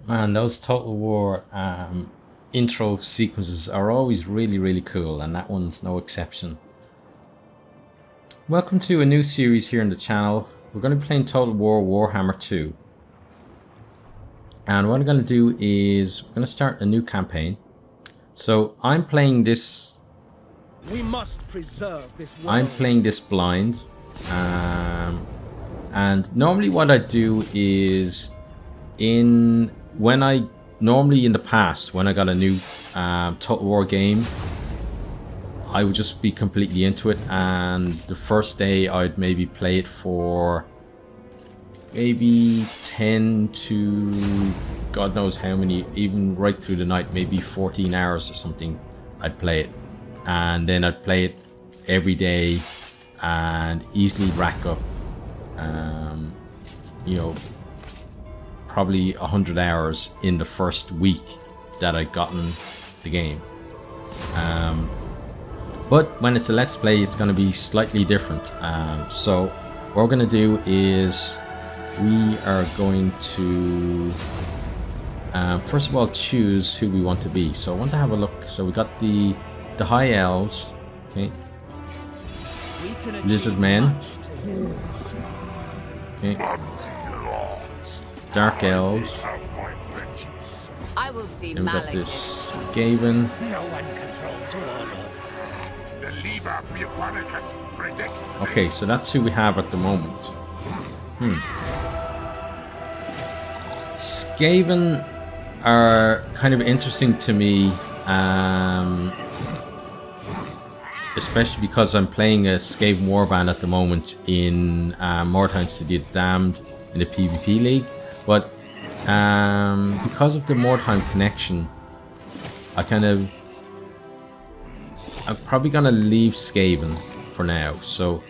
Man, those Total War intro sequences are always really cool, and that one's no exception. Welcome to a new series here on the channel. We're going to be playing Total War Warhammer 2. And what I'm going to do is we're going to start a new campaign. So I'm playing this. We must preserve this world. I'm playing this blind. And normally what I do is normally in the past when I got a new Total War game, I would just be completely into it, and the first day I'd maybe play it for maybe 10 to God knows how many, even right through the night, maybe 14 hours or something. I'd play it, and then I'd play it every day and easily rack up you know, probably 100 hours in the first week that I'd gotten the game. But when it's a let's play, it's going to be slightly different. So what we're going to do is we are going to first of all choose who we want to be. So I want to have a look. So we got the high elves, okay, lizardmen, okay, dark elves. I will see And we got Malik. this Skaven. No one controls Warlord. The Liber Buconicus predicts Okay, so that's who we have at the moment. Skaven are kind of interesting to me, especially because I'm playing a Skaven warband at the moment in Mordheim's to the Damned in the PvP League. But because of the Mordheim connection, I'm probably gonna leave Skaven for now. So,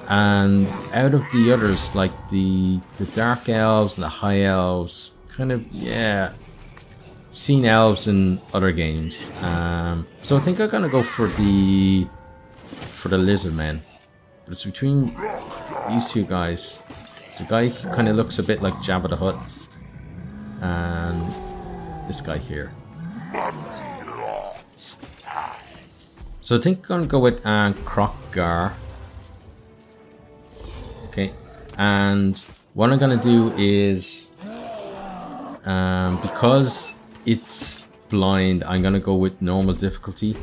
and out of the others, like the dark elves and the high elves, kind of, yeah, seen elves in other games. So I think I'm gonna go for the lizardmen. But it's between these two guys. The guy kind of looks a bit like Jabba the Hutt, and this guy here. So I think I'm gonna go with kroq-gar. Okay, and what I'm gonna do is, because it's blind, I'm gonna go with normal difficulty,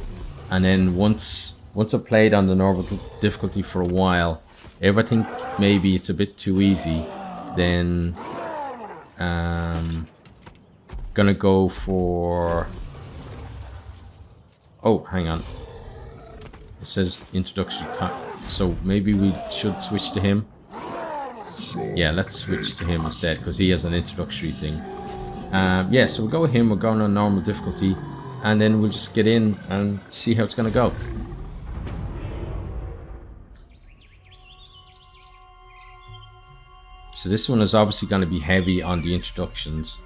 and then once I've played on the normal difficulty for a while, if I think maybe it's a bit too easy, then gonna go for. Oh, hang on. It says introduction time, so maybe we should switch to him. Yeah, let's switch to him instead because he has an introductory thing. Yeah, so we'll go with him. We're going on normal difficulty, and then we'll just get in and see how it's gonna go. So this one is obviously going to be heavy on the introductions.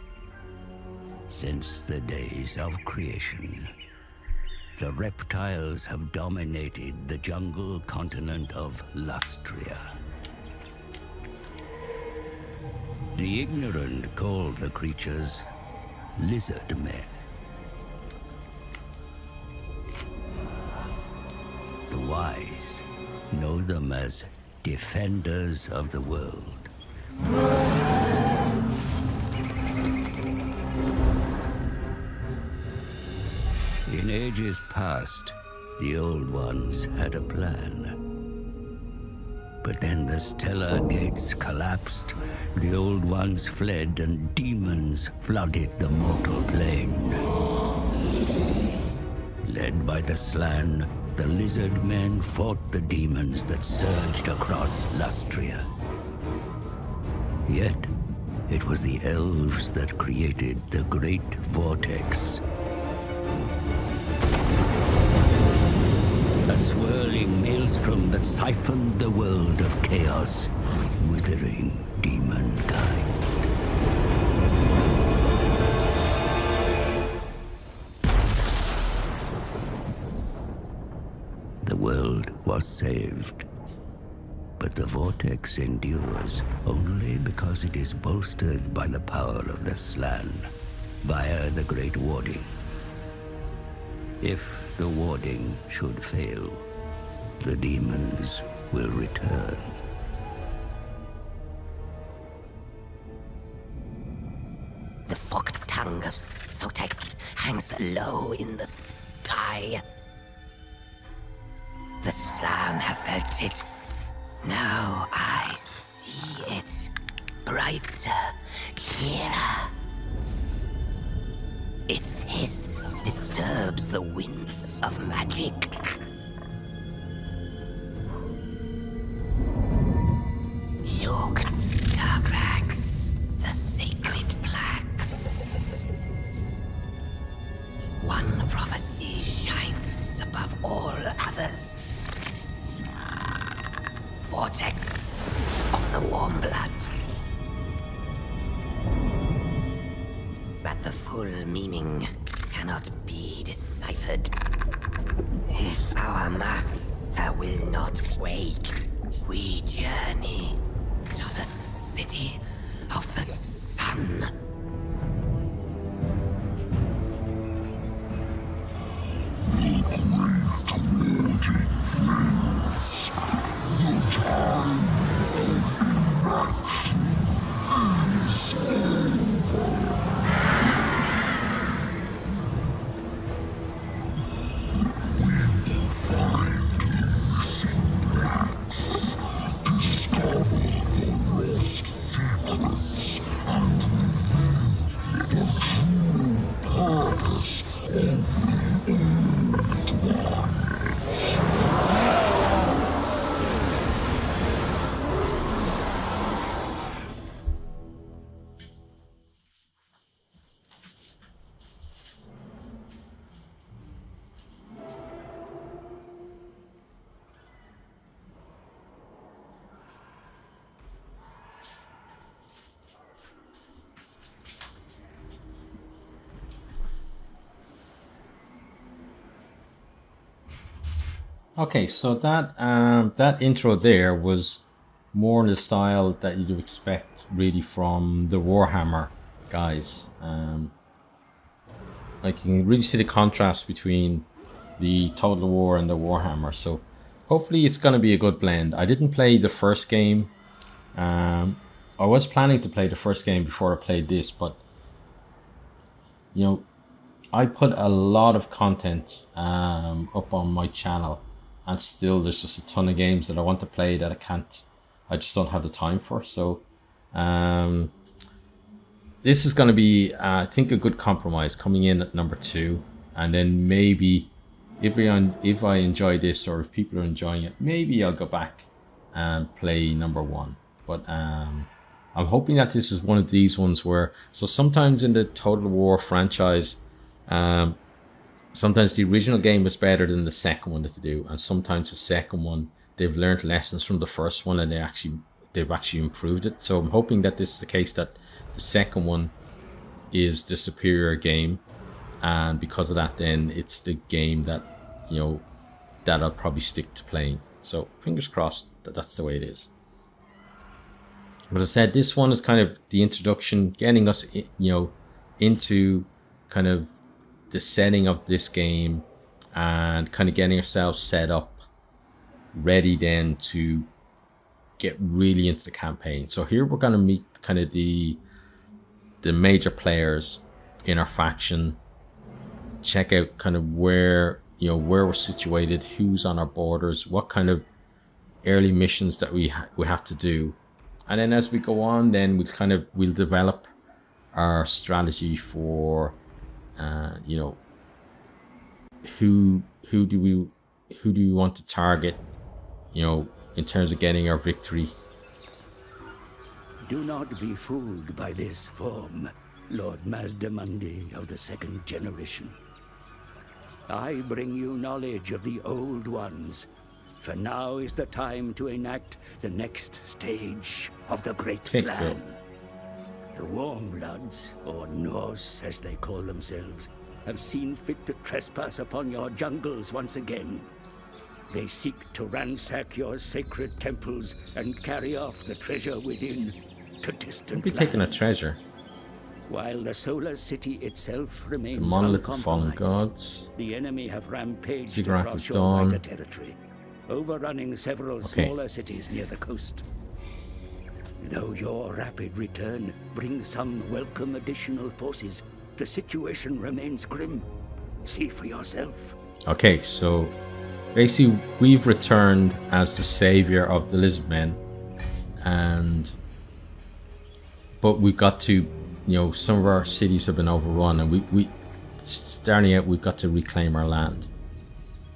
Since the days of creation, the reptiles have dominated the jungle continent of Lustria. The ignorant call the creatures lizardmen. The wise know them as defenders of the world. In ages past, the Old Ones had a plan. But then the stellar gates collapsed, the Old Ones fled, and demons flooded the mortal plane. Led by the Slann, the lizardmen fought the demons that surged across Lustria. Yet, it was the elves that created the Great Vortex. A swirling maelstrom that siphoned the world of chaos, withering demonkind. The world was saved. But the vortex endures only because it is bolstered by the power of the Slann. via the Great Warding. If the warding should fail, the demons will return. The forked tongue of Sotek hangs low in the sky. The Slan have felt it. Now I see it. Brighter, clearer. Its hiss disturbs the winds of magic. Look, Targrax, the sacred plaques. One prophecy shines above all others. Vortex of the warm blood. But the full meaning cannot be deciphered. If our master will not wake, we journey to the city of the sun. Okay, so that that intro there was more in the style that you'd expect really from the Warhammer guys. Like you can really see the contrast between the Total War and the Warhammer. So hopefully it's going to be a good blend. I didn't play the first game. I was planning to play the first game before I played this, but you know, I put a lot of content up on my channel, and still there's just a ton of games that I want to play that I just don't have the time for. So this is going to be I think a good compromise, coming in at number 2, and then maybe if I enjoy this, or if people are enjoying it, maybe I'll go back and play number 1. But I'm hoping that this is one of these ones where, so sometimes in the Total War franchise, sometimes the original game was better than the second one that they do, and sometimes the second one they've learned lessons from the first one and they've actually improved it. So I'm hoping that this is the case, that the second one is the superior game, and because of that, then it's the game that, you know, that I'll probably stick to playing. So fingers crossed that that's the way it is. But as I said, this one is kind of the introduction, getting us, you know, into kind of the setting of this game, and kind of getting ourselves set up, ready then to get really into the campaign. So here we're going to meet kind of the major players in our faction, check out kind of where, you know, where we're situated, who's on our borders, what kind of early missions that we have to do. And then as we go on, then we'll develop our strategy for you know, who do we want to target, you know, in terms of getting our victory. Do not be fooled by this form, Lord Mazdamundi of the second generation. I bring you knowledge of the old ones, for now is the time to enact the next stage of the great plan. The Warmbloods, or Norse as they call themselves, have seen fit to trespass upon your jungles once again. They seek to ransack your sacred temples and carry off the treasure within to distant Don't be taking a treasure. While the solar city itself The remains monolith of fallen uncompromised, gods. the enemy have rampaged Ziggurat across of your wider Dawn. territory, overrunning several Okay. smaller cities near the coast. Though your rapid return brings some welcome additional forces, the situation remains grim. See for yourself. Okay, so basically we've returned as the savior of the Lizardmen, but we've got to, some of our cities have been overrun, and we starting out, we've got to reclaim our land.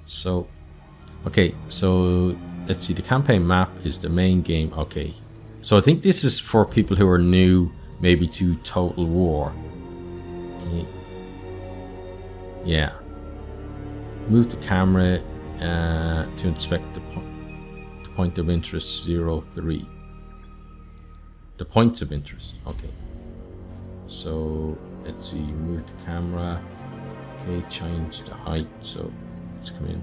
So, okay, so let's see, the campaign map is the main game. Okay, so I think this is for people who are new, maybe to Total War. Okay. Yeah. Move the camera to inspect the point of interest 03. The points of interest. Okay. So let's see. Move the camera. Okay. Change the height. So let's come in.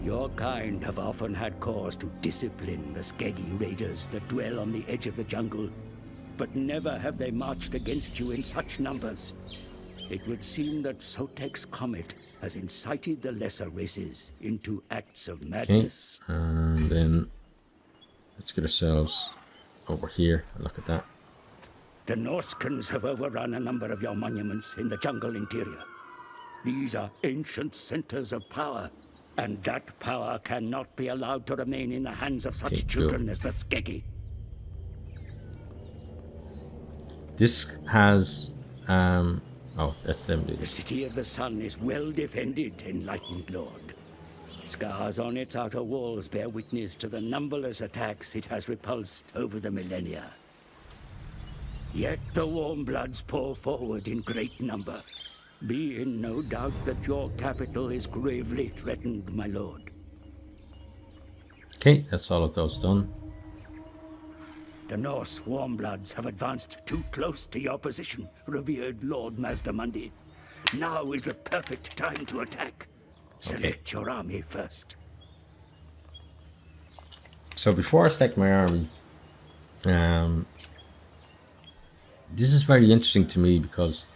Your kind have often had cause to discipline the skeggy raiders that dwell on the edge of the jungle, but never have they marched against you in such numbers. It would seem that Sotek's comet has incited the lesser races into acts of madness. Okay, and then let's get ourselves over here and look at that. The Norskans have overrun a number of your monuments in the jungle interior. These are ancient centers of power, and that power cannot be allowed to remain in the hands of such Okay, children as the skeggy. This has oh, that's them. The City of the Sun is well defended, enlightened lord. Scars on its outer walls bear witness to the numberless attacks it has repulsed over the millennia. Yet the warm bloods pour forward in great number. Be in no doubt that your capital is gravely threatened, my lord. Okay, that's all of those done. The Norse warmbloods have advanced too close to your position, revered Lord Mazdamundi. Now is the perfect time to attack. Select your army first. So before I select my army, this is very interesting to me because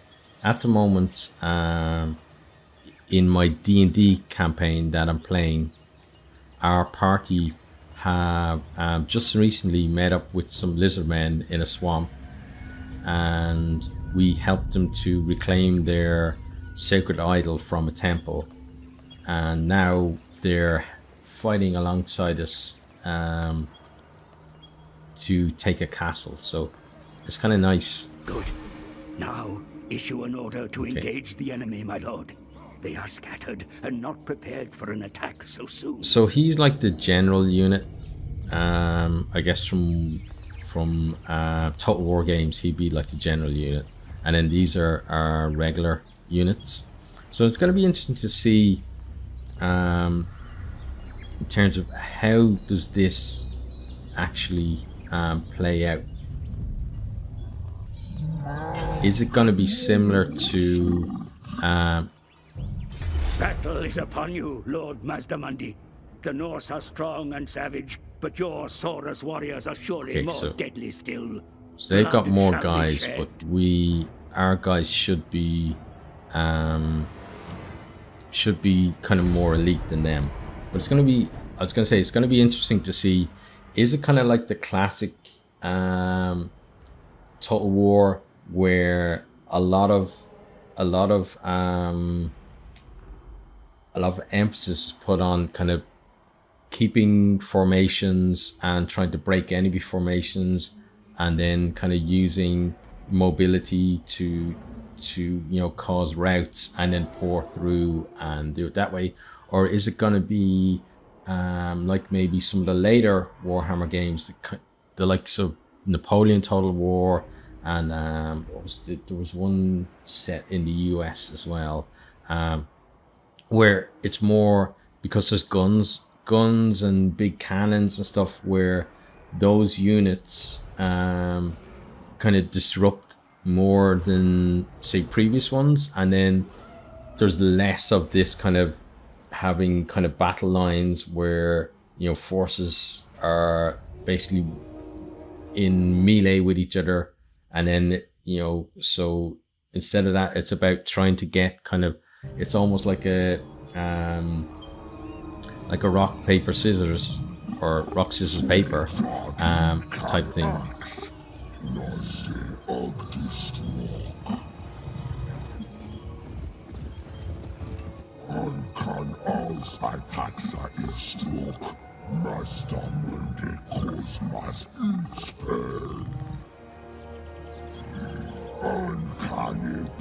at the moment, in my D&D campaign that I'm playing, our party have just recently met up with some lizardmen in a swamp, and we helped them to reclaim their sacred idol from a temple, and now they're fighting alongside us to take a castle. So it's kind of nice. Good. Now issue an order to engage the enemy, my lord. They are scattered and not prepared for an attack so soon. So he's like the general unit. I guess from Total War games, he'd be like the general unit, and then these are our regular units. So it's going to be interesting to see in terms of how does this actually play out. Is it going to be similar to Battle is upon you, Lord Mazdamundi. The Norse are strong and savage, but your Saurus warriors are surely more deadly still. So they've got Blood more shall be guys, shed. but our guys should be kind of more elite than them. But it's going to be, I was going to say, it's going to be interesting to see, is it kind of like the classic Total War where a lot of emphasis is put on kind of keeping formations and trying to break enemy formations, and then kind of using mobility to cause routes and then pour through and do it that way? Or is it going to be like maybe some of the later Warhammer games, the likes of Napoleon Total War, and there was one set in the US as well, where it's more because there's guns and big cannons and stuff, where those units kind of disrupt more than say previous ones, and then there's less of this kind of having kind of battle lines where forces are basically in melee with each other, and then you know, so instead of that, it's about trying to get kind of, it's almost like a rock, paper, scissors, or rock, scissors, paper type thing. Kann aus Ataxa Istrok, Mazdamundi Kosmas Ispel.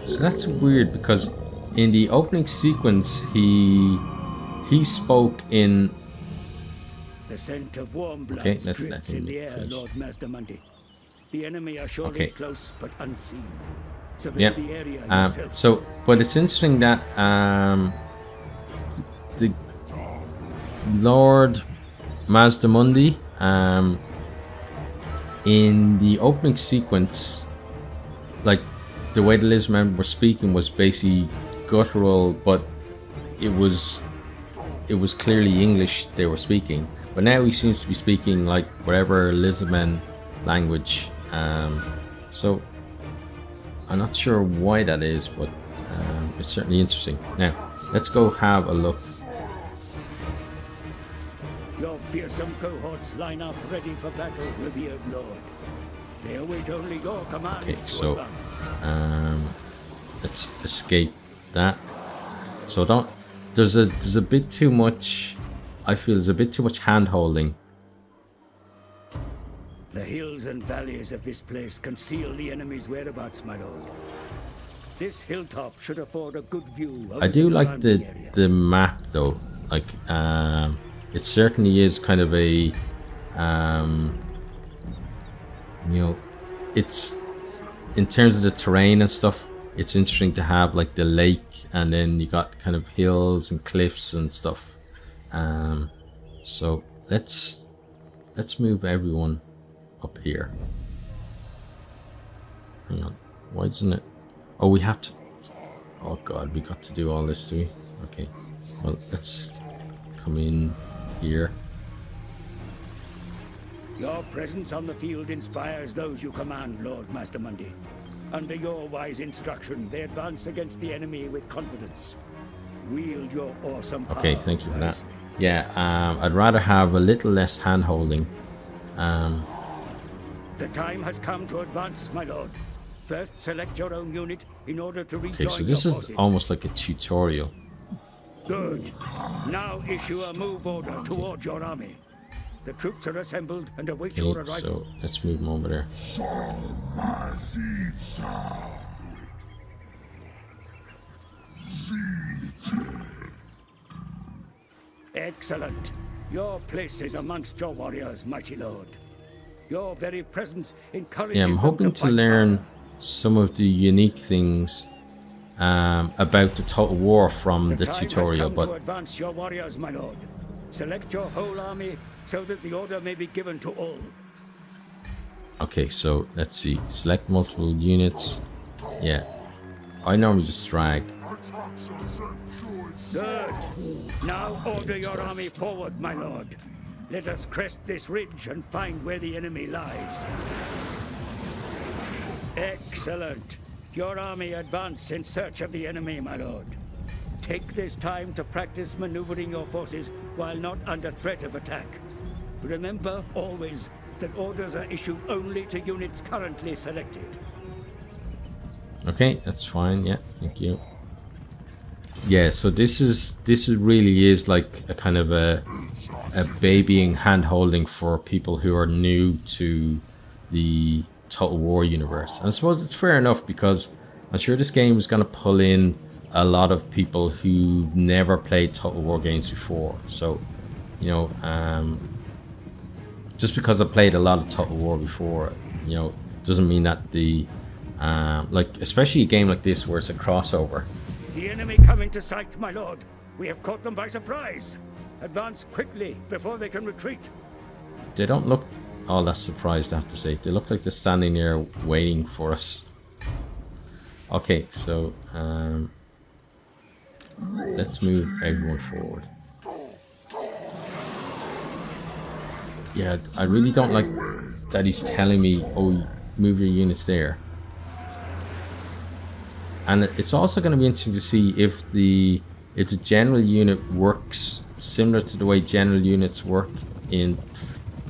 So that's weird, because in the opening sequence he spoke in. The scent of warm blood Okay, let's drifts let him in the air, finish. Lord Mazdamundi. The enemy are surely Okay. close but unseen. Survey Yeah. the area yourself. So, but it's interesting that the Lord Mazdamundi, in the opening sequence, like the way the Lizardmen were speaking was basically guttural, but it was clearly English they were speaking. But now he seems to be speaking like whatever Lizardmen language. So I'm not sure why that is, but it's certainly interesting. Now let's go have a look. Your fearsome cohorts line up ready for battle, revered Lord. They await only your command Okay, to so advance. let's escape that. So don't. There's a bit too much. I feel there's a bit too much hand holding. The hills and valleys of this place conceal the enemy's whereabouts, my lord. This hilltop should afford a good view over I do the like surrounding area. the map though. Like it certainly is kind of a you know, it's in terms of the terrain and stuff, it's interesting to have like the lake, and then you got kind of hills and cliffs and stuff. So let's move everyone up here. Hang on, why isn't it? Oh, we have to. Oh god, we got to do all this, do we? Okay, well, let's come in here. Your presence on the field inspires those you command, Lord Mazdamundi. Under your wise instruction, they advance against the enemy with confidence. Wield your awesome power. Okay, thank you for that. wisely. Yeah, I'd rather have a little less hand holding. The time has come to advance, my lord. First, select your own unit in order to rejoin Okay, so this your is forces. almost like a tutorial. Good. Now issue a move order towards your army. The troops are assembled and await your Okay, arrival. so let's move them over there. Excellent. Your place is amongst your warriors, mighty lord. Your very presence encourages Yeah, I'm them hoping to fight learn harder. some of the unique things about the Total War from the time tutorial, has come to but advance your warriors, my lord. Select your whole army so that the order may be given to all. okay, so let's see. Select multiple units. Yeah, I normally just drag. Good. Now order your army forward, my lord. Let us crest this ridge and find where the enemy lies. Excellent. Your army advance in search of the enemy, my lord. Take this time to practice maneuvering your forces while not under threat of attack. Remember always that orders are issued only to units currently selected. Okay, that's fine. Yeah, thank you. Yeah, so this really is like a kind of a babying hand holding for people who are new to the Total War universe. And I suppose it's fair enough, because I'm sure this game is going to pull in a lot of people who never played Total War games before. So, you know, just because I played a lot of Total War before, you know, doesn't mean that the like, especially a game like this where it's a crossover. The enemy come into sight, my lord. We have caught them by surprise. Advance quickly before they can retreat. They don't look all that surprised, I have to say. They look like they're standing there waiting for us. Okay, so let's move everyone forward. Yeah, I really don't like that he's telling me, oh, move your units there. And it's also going to be interesting to see if the general unit works similar to the way general units work in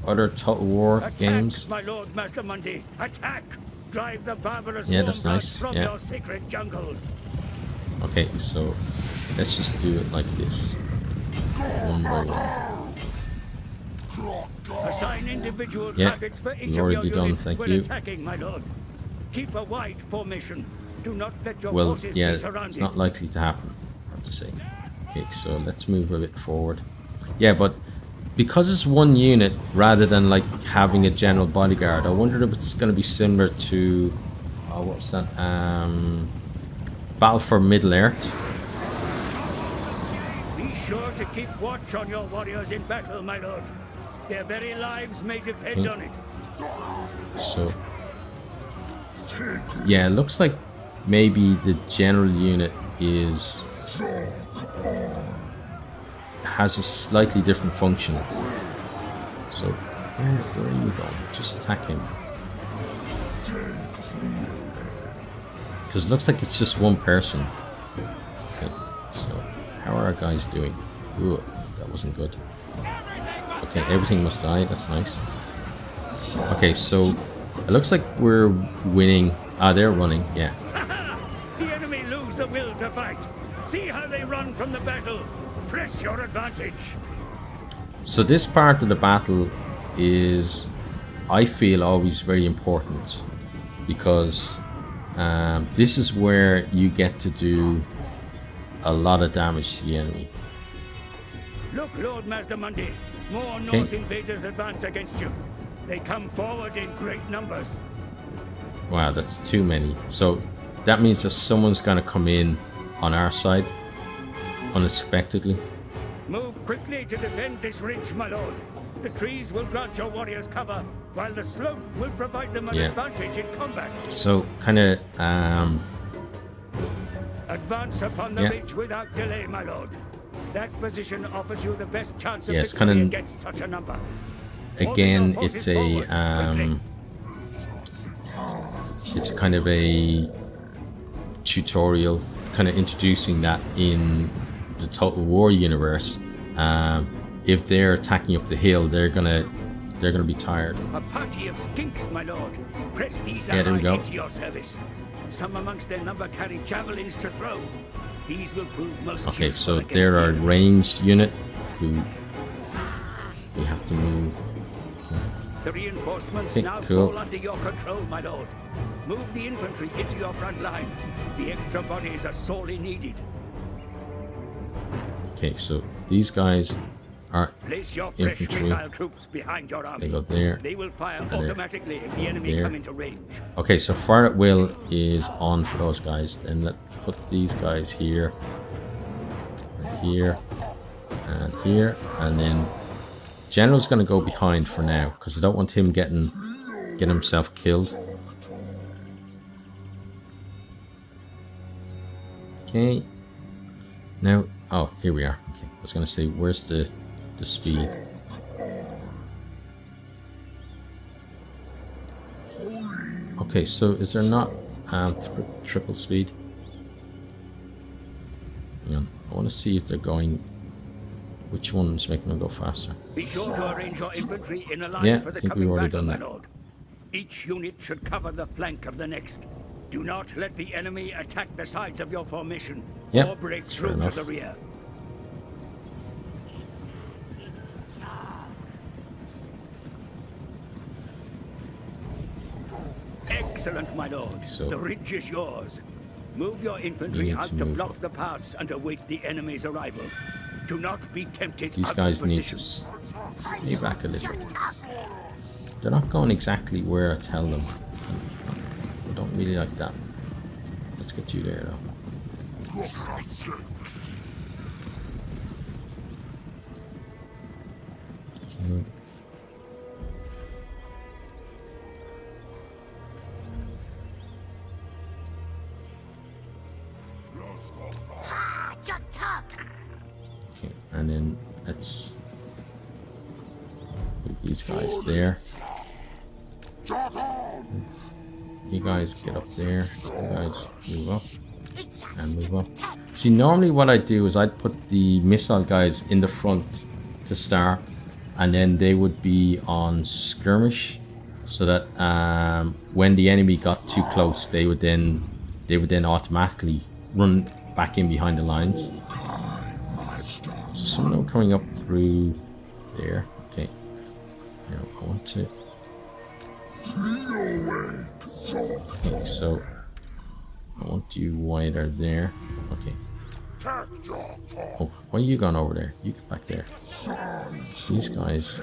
other Total War Attack, games. my lord Mazdamundi! Attack! Drive the barbarous Yeah, that's warm nice. from Yeah. your sacred jungles. Okay, so let's just do it like this, one by one. Assign individual Yeah, targets for each we've of your already done, units thank when you. attacking, my lord. Keep a wide formation. Do not let your Well, forces yeah, be it's surrounded. not likely to happen, I have to say. Okay, so let's move a bit forward. Yeah, but because it's one unit rather than like having a general bodyguard, I wonder if it's going to be similar to what's that? Battle for Middle-earth. Be sure to keep watch on your warriors in battle, my lord. Their very lives may depend on it. So, yeah, it looks like maybe the general unit has a slightly different function. So, where are you going? Just attack him. Because it looks like it's just one person. Okay, so how are our guys doing? Ooh, that wasn't good. Okay, everything must die. That's nice. Okay, so it looks like we're winning. Ah, they're running. Yeah. The enemy lose the will to fight. See how they run from the battle. Press your advantage. So this part of the battle is, I feel, always very important because this is where you get to do a lot of damage to the enemy. Look, Lord Mazdamundi, more Norse invaders advance against you. They come forward in great numbers. Wow, that's too many. So that means that someone's going to come in on our side unexpectedly. Move quickly to defend this ridge, my lord. The trees will grant your warriors cover, while the slope will provide them an advantage in combat. So kind of advance upon the ridge without delay, my lord. That position offers you the best chance of it's victory kind of, against such a number. again, it's a it's kind of a tutorial, kind of introducing that in the Total War universe. If they're attacking up the hill, they're gonna be tired. A party of skinks, my lord. Press these there we allies go. into your service. Some amongst their number carry javelins to throw. These will prove most Okay, useful so against they're the our enemy. ranged unit who we have to move. The reinforcements Okay, now cool. fall under your control, my lord. Move the infantry into your front line. The extra bodies are sorely needed. Okay, so these guys are Place your fresh infantry. missile troops behind your army. They go there. They will fire there, automatically if the enemy there. come into range. Okay, so fire at will is on for those guys. Then let's put these guys here, here, and here, and then General's going to go behind for now because I don't want him getting himself killed. Okay. Now, oh, here we are. Okay, I was going to say, where's the speed? Okay, so is there not triple speed? Hang on, I want to see if they're going. Which one's making them go faster? Be sure to arrange your infantry in a line Yeah, for the I think coming we've already battle, done my that. lord. Each unit should cover the flank of the next. Do not let the enemy attack the sides of your formation Yep, or break that's fair through to enough. the rear. Excellent, my lord. So- the ridge is yours. Move your We infantry need out to to move. block the pass and await the enemy's arrival. Do not be tempted These out guys of need position. to stay back a little. They're not going exactly where I tell them. I don't really like that. Let's get you there, though. Okay. Okay, and then let's put these guys there. You guys get up there. You guys move up. and move up. See, normally what I'd do is I'd put the missile guys in the front to start, and then they would be on skirmish, so that when the enemy got too close, they would then automatically run back in behind the lines. So some of them coming up through there. Okay. Now I want to. Okay, so I want you wider there. Okay. Oh, why are you gone over there? You get back there. These guys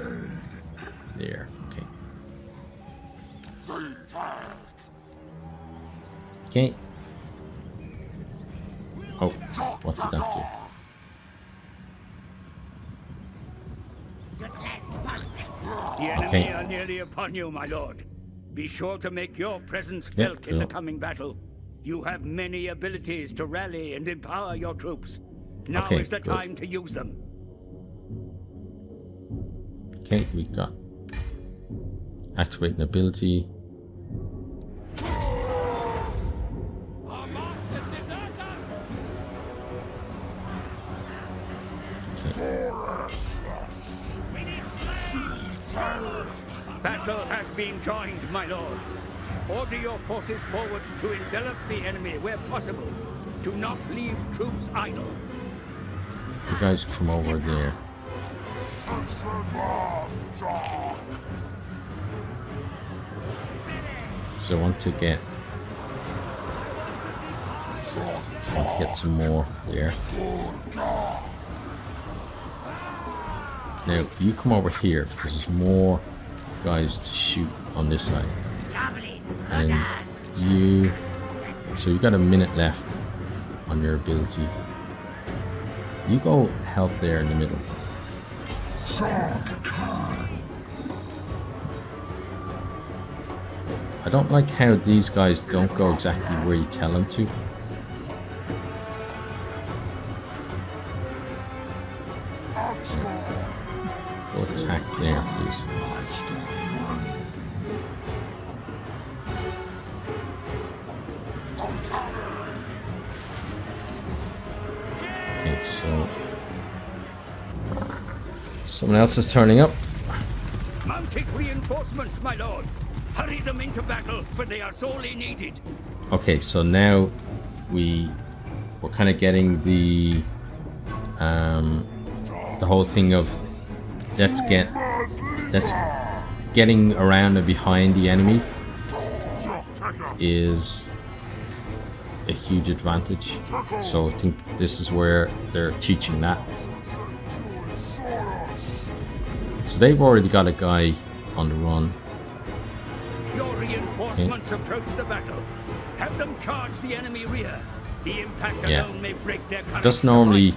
there. Okay. Okay. Oh, what did that do? The enemy are nearly upon you, my lord. Be sure to make your presence felt in the coming battle. You have many abilities to rally and empower your troops. Now is the time to use them. Okay, we got activate an ability. Battle has been joined, my lord. Order your forces forward to envelop the enemy where possible. Do not leave troops idle. You guys come over there. So I want to get some more there. Now you come over here because there's more guys to shoot on this side. And so you got a minute left on your ability. You go help there in the middle. I don't like how these guys don't go exactly where you tell them to. Go attack there, please. Okay, so someone else is turning up. Mounted reinforcements, my lord. Hurry them into battle, for they are sorely needed. Okay, so now we're kind of getting the whole thing of let's getting around and behind the enemy is a huge advantage. So I think this is where they're teaching that. So they've already got a guy on the run. Your reinforcements approach the battle. Have them charge the enemy rear. The impact alone may break their courage. Just normally,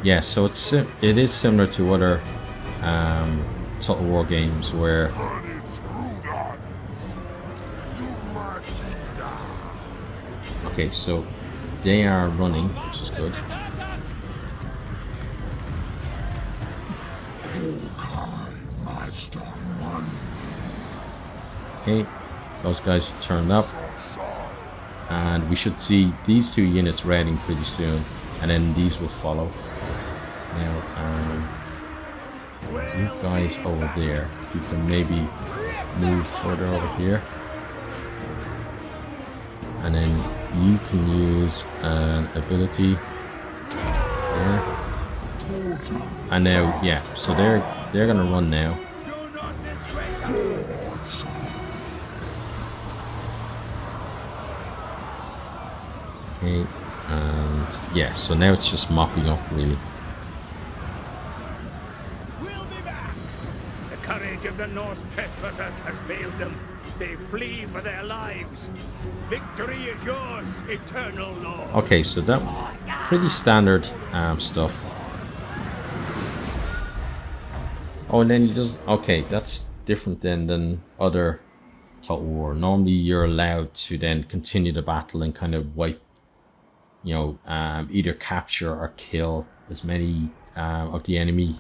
yeah. So it is similar to other Total War games where okay, so they are running, which is good. Okay, those guys have turned up, and we should see these two units raiding pretty soon, and then these will follow. Now, you guys over there, you can maybe move further over here, and then you can use an ability there. And now, yeah, so they're gonna run now. Okay, and yeah, so now it's just mopping up really. The courage of the Norse trespassers has failed them. They flee for their lives. Victory is yours, eternal Lord. Okay, so that pretty standard stuff. Oh, and then you just okay, that's different than other Total War. Normally, you're allowed to then continue the battle and kind of wipe, either capture or kill as many of the enemy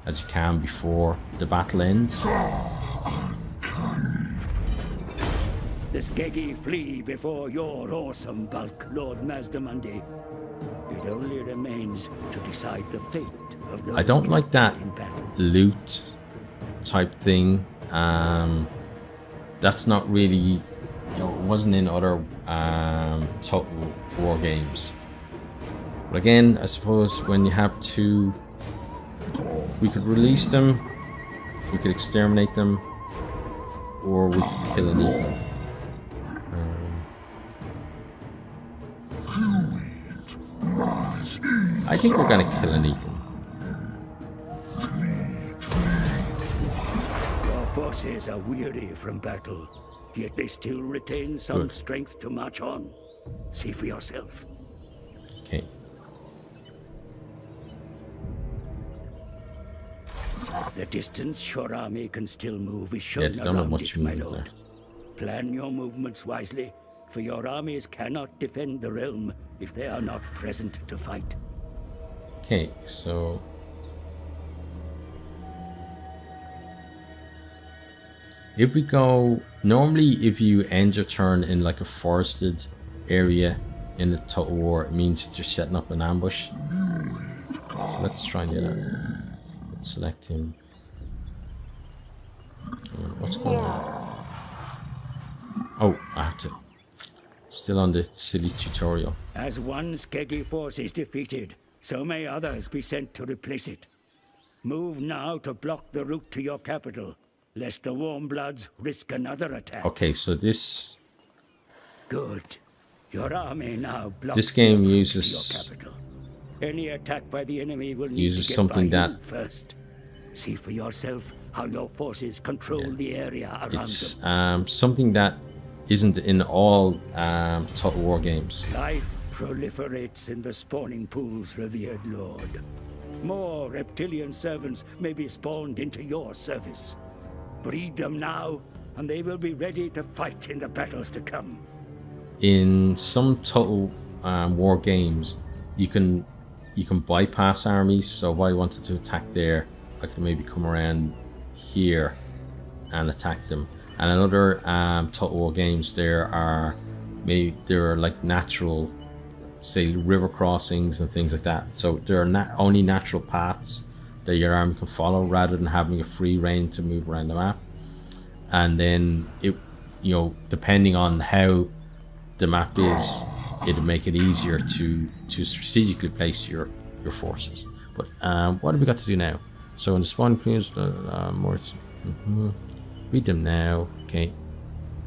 as you can before the battle ends. The Skeggi flee before your awesome bulk, Lord Mazdamundi. It only remains to decide the fate of those I don't like that captured in battle. loot type thing. That's not really, you know, it wasn't in other Total War games. But again, I suppose when you have two, we could release them, we could exterminate them, or we could kill and eat them. I think we're gonna kill and eat them. Your forces are weary from battle, yet they still retain some Good. strength to march on. See for yourself. Okay. The distance your army can still move is Yeah, shown they don't have around much it, my movement lord. Plan your movements wisely, for your armies cannot defend the realm if they are not present to fight. Okay, so if we go, normally if you end your turn in like a forested area in the Total War, it means that you're setting up an ambush. So let's try and do that. Let's select him. What's going on? Oh, I have to. Still on the silly tutorial. As one Skeggi force is defeated, so may others be sent to replace it. Move now to block the route to your capital, lest the Warmbloods risk another attack. Okay, so this Good. Your army now blocks This game the route uses- to your capital. Any attack by the enemy will need uses to get something by that- you first. See for yourself how your forces control the area around it's them. something that isn't in all Total War games. Life proliferates in the spawning pools, revered lord. More reptilian servants may be spawned into your service. Breed them now, and they will be ready to fight in the battles to come. In some Total War games, you can bypass armies. So if I wanted to attack there, I could maybe come around here and attack them. And in other Total War games, there are like natural, say, river crossings and things like that. So there are only natural paths that your army can follow, rather than having a free reign to move around the map. And then it, you know, depending on how the map is, it'll make it easier to strategically place your forces. But what have we got to do now? So in the spawning pools, read them now. Okay.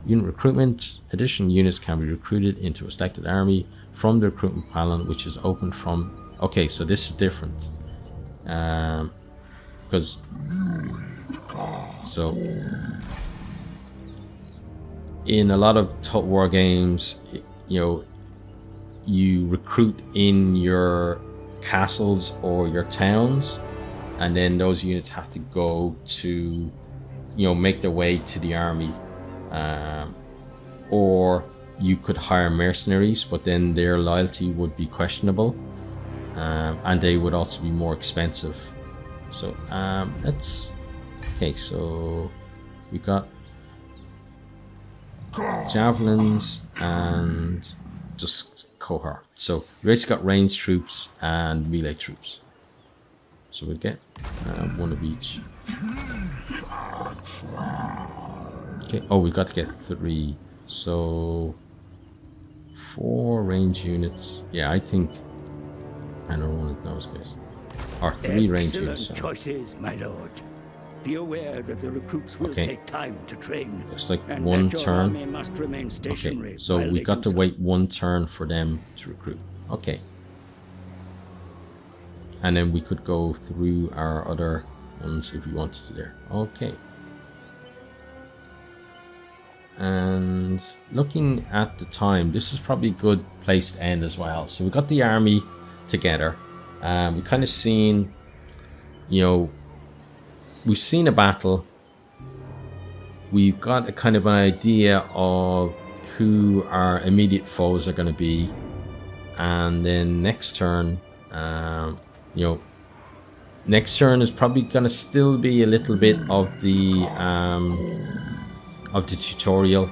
Unit recruitment. Additional units can be recruited into a selected army from the recruitment panel, which is open from. Okay, so this is different. Because so in a lot of Total War games, you know, you recruit in your castles or your towns, and then those units have to go to, you know, make their way to the army, or you could hire mercenaries, but then their loyalty would be questionable, and they would also be more expensive. So let's, okay, so we got javelins and just cohort. So we basically got ranged troops and melee troops. So we get one of each. Okay. Oh, we got to get 3. So 4 range units. Yeah, I think I know one of those guys. Or 3 range units. Excellent choices, my lord. Be aware that the recruits will Okay. take time to train. Looks like and one that your turn. army must remain stationary Okay, so while we they got do to so. wait 1 turn for them to recruit. Okay. And then we could go through our other ones if we wanted to there. Okay. And looking at the time, this is probably a good place to end as well. So we got the army together. We kind of seen, you know, we've seen a battle. We've got a kind of an idea of who our immediate foes are going to be. And then next turn, you know, next turn is probably going to still be a little bit of the tutorial,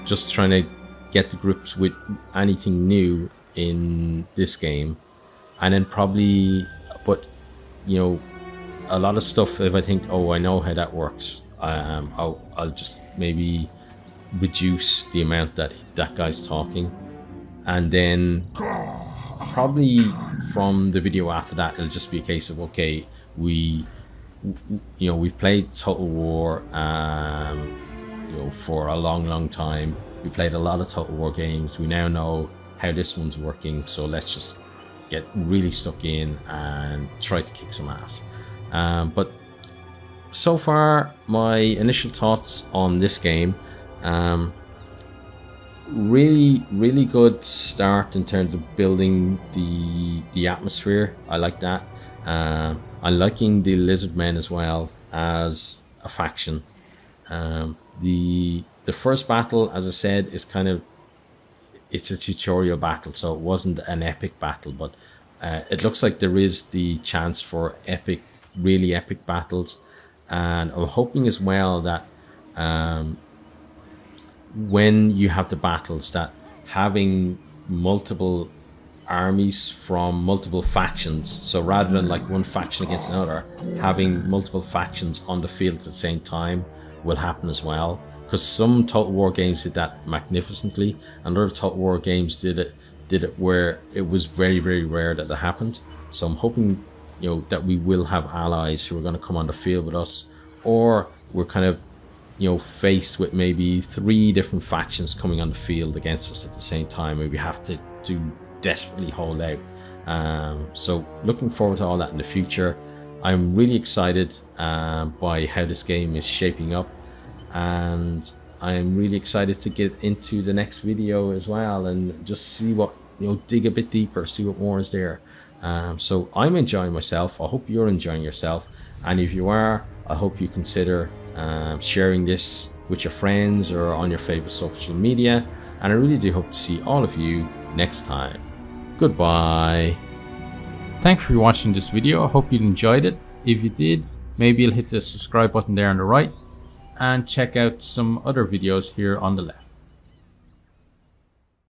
just trying to get to grips with anything new in this game, and then probably, but you know, a lot of stuff, if I think, oh, I know how that works, I'll just maybe reduce the amount that guy's talking, and then probably from the video after that it'll just be a case of, okay, we've played Total War for a long time. We played a lot of Total War games. We now know how this one's working, so let's just get really stuck in and try to kick some ass. But so far, my initial thoughts on this game, really good start in terms of building the atmosphere. I like that. I'm liking the Lizardmen as well as a faction. The first battle, as I said, is kind of, it's a tutorial battle, so it wasn't an epic battle, but it looks like there is the chance for really epic battles, and I'm hoping as well that when you have the battles, that having multiple armies from multiple factions, so rather than like one faction against another, having multiple factions on the field at the same time will happen as well, because some Total War games did that magnificently, and other Total War games did it where it was very rare that happened. So I'm hoping, you know, that we will have allies who are going to come on the field with us, or we're kind of, you know, faced with maybe 3 different factions coming on the field against us at the same time, where we have to desperately hold out. So looking forward to all that in the future. I'm really excited by how this game is shaping up, and I'm really excited to get into the next video as well and just see what, you know, dig a bit deeper, see what more is there. So I'm enjoying myself. I hope you're enjoying yourself, and if you are, I hope you consider sharing this with your friends or on your favorite social media, and I really do hope to see all of you next time. Goodbye. Thanks for watching this video. I hope you enjoyed it. If you did, maybe you'll hit the subscribe button there on the right and check out some other videos here on the left.